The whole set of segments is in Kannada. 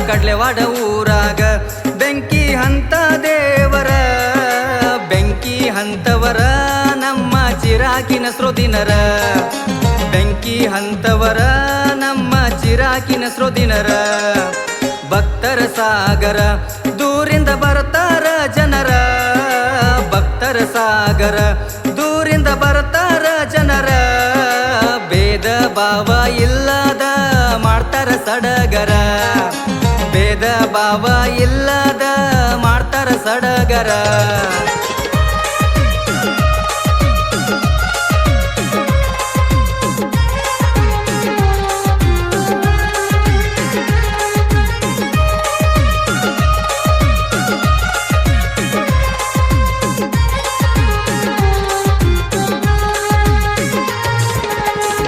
ಕಡ್ಲೆವಾಡ ಊರಾಗ ಬೆಂಕಿ ಹಂತ ದೇವರ ಬೆಂಕಿ ಹಂತವರ ನಮ್ಮ ಚಿರಾಕಿನ ಸ್ರೋದಿನರ ಬೆಂಕಿ ಹಂತವರ ನಮ್ಮ ಚಿರಾಕಿನ ಸ್ರೋದಿನರ ಭಕ್ತರ ಸಾಗರ ದೂರಿಂದ ಬರ್ತಾರ ಜನರ ಭಕ್ತರ ಸಾಗರ ದೂರಿಂದ ಬರ್ತಾರ ಜನರ ಭೇದ ಭಾವ ಇಲ್ಲದ ಮಾಡ್ತಾರ ಸಡಗರ ಭೇದ ಭಾವ ಇಲ್ಲದ ಮಾಡ್ತಾರ ಸಡಗರ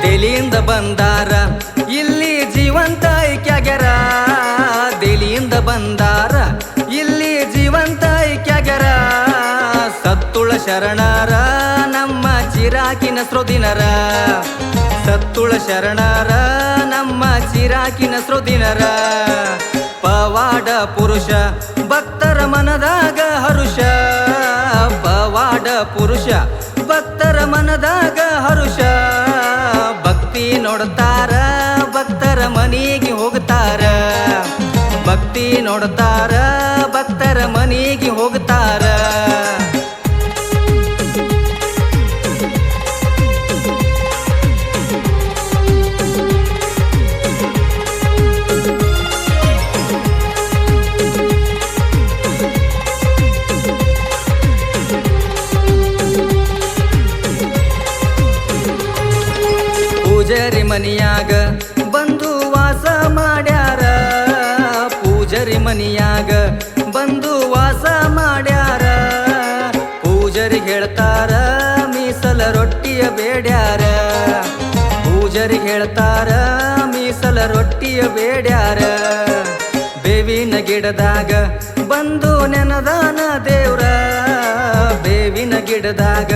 ದಿಲ್ಲಿಯಿಂದ ಬಂದಾರ ಇಲ್ಲಿ ಜೀವಂತ ಐಕ್ಯಾಗ್ಯಾರ ದಿಲ್ಲಿಯಿಂದ ಬಂದಾರ ಇಲ್ಲಿ ಜೀವಂತ ಐಕ್ಯಾಗ್ಯಾರ ಸತ್ತುಳ ಶರಣರ ನಮ್ಮ ಚಿರಾಕಿನ ಸ್ರೋದಿನರ ಸತ್ತುಳ ಶರಣರ ನಮ್ಮ ಚಿರಾಕಿನ ಸ್ರೋದಿನರ ಪವಾಡ ಪುರುಷ ಭಕ್ತರ ಮನದಾಗ ಹರುಷ ಪವಾಡ ಪುರುಷ ಭಕ್ತರ ಮನದಾಗ ಹರುಷ ಭಕ್ತಿ ನೋಡ್ತಾರ ಭಕ್ತರ ಮನೆಗೆ ಹೋಗ್ತಾರ ಭಕ್ತಿ ನೋಡ್ತಾರ ಭಕ್ತರ ಮನೆಗೆ ಹೋಗ್ತಾರ ಪೂಜಾರಿ ಮನಿಯಾಗ ಬಂದು ವಾಸ ಮಾಡ್ಯಾರ ಪೂಜಾರಿ ಮನಿಯಾಗ ಬಂದು ವಾಸ ಮಾಡ್ಯಾರ ಪೂಜಾರಿಗೆ ಹೇಳ್ತಾರ ಮೀಸಲ ರೊಟ್ಟಿಯ ಬೇಡ್ಯಾರ ಪೂಜಾರಿಗೆ ಹೇಳ್ತಾರ ಮೀಸಲ ರೊಟ್ಟಿಯ ಬೇಡ್ಯಾರ ಬೇವಿನ ಗಿಡದಾಗ ಬಂದು ನೆನದಾನ ದೇವ್ರ ಬೇವಿನ ಗಿಡದಾಗ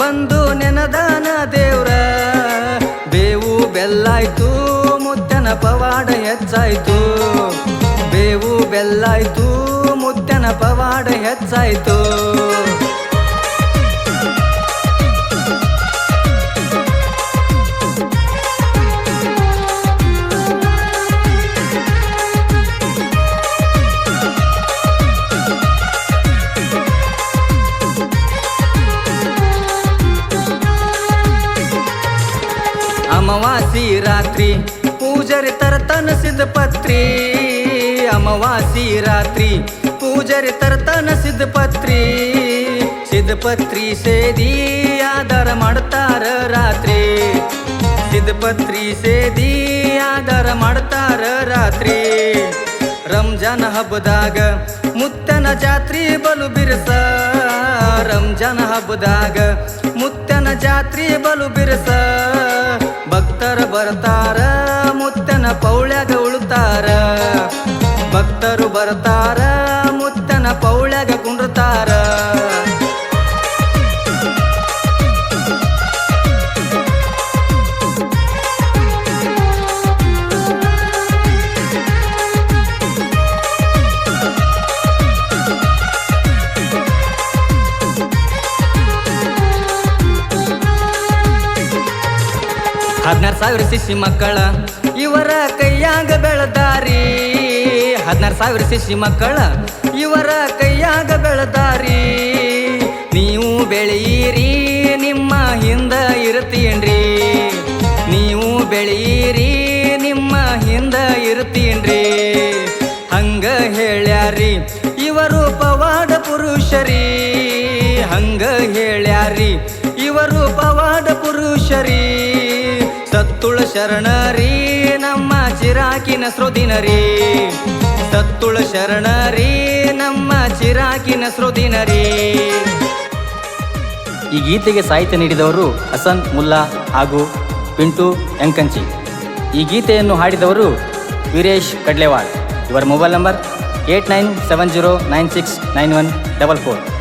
ಬಂದು ನೆನದಾನ ದೇವ್ರ ಬೇವು ಬೆಲ್ಲಾಯ್ತು ಮುದ್ದನ ಪವಾಡ ಹೆಚ್ಚಾಯ್ತು ಬೇವು ಬೆಲ್ಲಾಯ್ತು ಮುದ್ದನ ಪವಾಡ ಹೆಚ್ಚಾಯ್ತು ಅಮಾವಾಸಿ ರಾತ್ರಿ ಪೂಜಾರಿ ತರ್ತಾನ ಸಿದ್ಧಪತ್ರಿ ಅಮಾವಾಸಿ ರಾತ್ರಿ ಪೂಜಾರಿ ತರ್ತಾನ ಸಿದ್ಧಪತ್ರಿ ಸಿದ್ಧಪತ್ರಿ ಸೇದಿ ಆಧಾರ ಮಾಡ್ತಾರ ರಾತ್ರಿ ಸಿದ್ಧಪತ್ರಿ ಸೇದಿ ಆಧಾರ ಮಾಡ್ತಾರ ರಾತ್ರಿ ರಂಜಾನ್ ಹಬ್ಬದಾಗ ಮುತ್ತನ ಜಾತ್ರಿ ಬಲು ಬಿರ್ಸ ರಂಜಾನ್ ಹಬ್ಬದಾಗ ಮುತ್ತನ ಜಾತ್ರಿ ಬಲು ಬಿರ್ಸ ಭಕ್ತರ ಬರ್ತಾರ ಮುತ್ತನ ಪೌಳ್ಯಾಗ ಉಳುತ್ತಾರ ಭಕ್ತರು ಬರ್ತಾರ ಮುತ್ತನ ಪೌಳ್ಯಾಗ ಕುಂಡ್ರತಾರ ಹದಿನಾರು ಸಾವಿರ ಶಿಶಿ ಮಕ್ಕಳ ಇವರ ಕೈಯಾಗ ಬೆಳೆದಾರಿ 16,000 ಶಿಶಿ ಮಕ್ಕಳ ಇವರ ಕೈಯಾಗ ಬೆಳೆದಾರಿ ನೀವು ಬೆಳೆಯಿರಿ ನಿಮ್ಮ ಹಿಂದ ಇರ್ತೀನ್ರಿ ನೀವು ಬೆಳೆಯಿರಿ ನಿಮ್ಮ ಹಿಂದ ಇರ್ತೀನ್ರಿ ಹಂಗ ಹೇಳ್ಯಾರಿ ಇವರು ಪವಾಡ ಪುರುಷರಿ ಹಂಗ ಹೇಳ್ಯಾರಿ ಇವರು ಪವಾಡ ಪುರುಷರಿ ಸತ್ತುಳ ಶರಣರಿ ನಮ್ಮ ಚಿರಾಕಿನ ಸ್ರೋದಿನರಿ ಸತ್ತುಳ ಶರಣರಿ ನಮ್ಮ ಚಿರಾಕಿನ ಸ್ರೋದಿನರಿ. ಈ ಗೀತೆಗೆ ಸಾಹಿತ್ಯ ನೀಡಿದವರು ಹಸನ್ ಮುಲ್ಲಾ ಹಾಗೂ ಪಿಂಟು ಎಂಕಂಚಿ. ಈ ಗೀತೆಯನ್ನು ಹಾಡಿದವರು ವೀರೇಶ್ ಕಡ್ಲೆವಾಡ್. ಇವರ ಮೊಬೈಲ್ ನಂಬರ್ 8970969144.